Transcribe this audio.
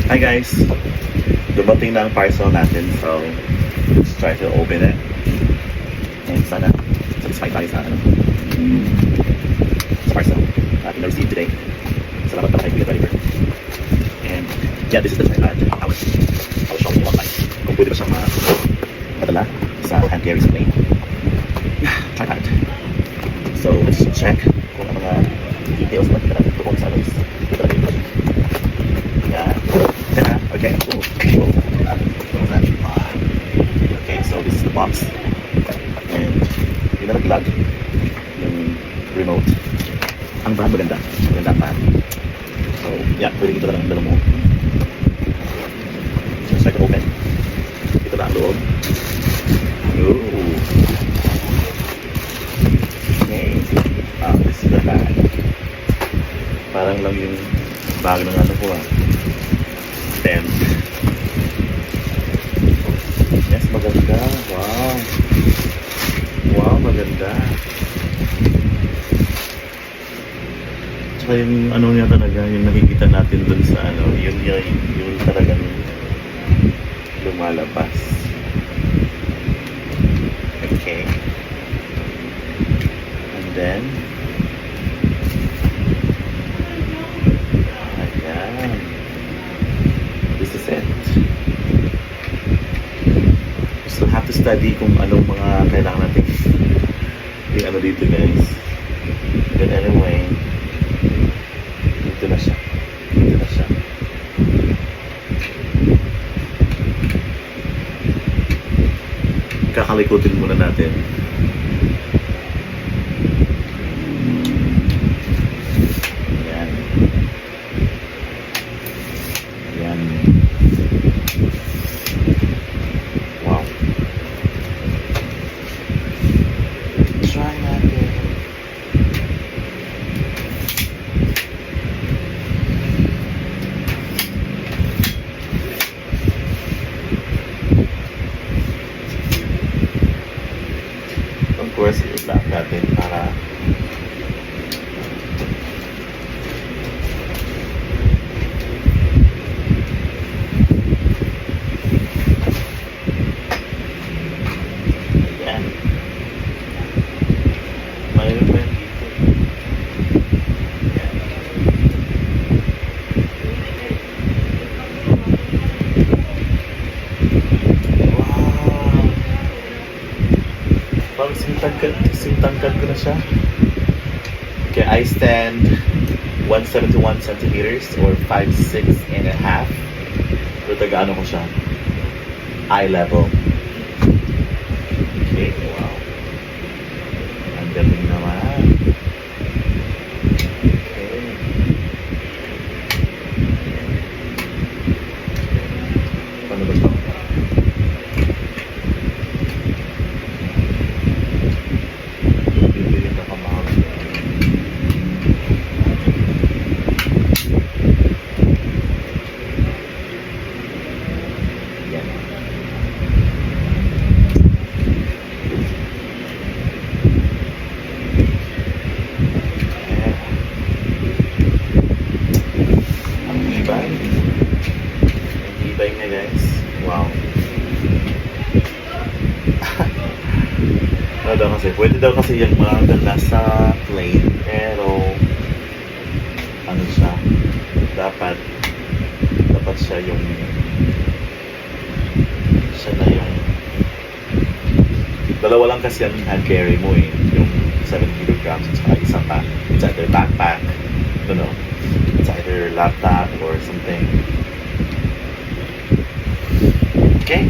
Hi guys! Dumating na ang parcel natin, so let's try to open it. And sana satisfied tayo sa sa parcel ating na-receive today. Salamat naman kay Kuya Driver. And yeah, this is the I was showing you online kung pwede ba siyang madala sa hand carry sa plane. Tripod. So let's check kung ang mga details na kita natin tukong sa alis. Okay. Okay, so this is the box. And yung nalaglag yung remote. Ang brand maganda. Maganda pa. So, yeah, pwede ito lang ang dala mo. Let's try to open. Ito na ang loob. Ooh. Okay. This is the bag. Parang lang yung bag ng ano ko tent. Yes, maganda. Wow. Wow, maganda. Tsaka yung ano niya talaga, yung nakikita natin dun sa ano, yun talagang lumalabas. Okay. And then, ayan. This is it. So have to study kung anong mga kailangan natin yung ano dito guys. But anyway, dito na siya. Dito na siya. Kakalikutin muna natin. Ayan. Ayan. Wow. Try natin. Of course, i-lock natin para sintangkad ko na siya. Okay, I stand 171 centimeters or 5'6" and a half. Pero taga-ano ko siya? Eye level. Okay, wow. Ang galing naman. Okay. Paano ba ito? Ibay na guys. Wow. Ano daw kasi? Pwede daw kasi yung mga nasa plane. Pero ano siya? Dapat siya yung siya na yung dalawa lang kasi ang hand carry mo eh. Yung 7 kilograms at saka isa pa. It's either backpack. No. It's either laptop or something. Okay,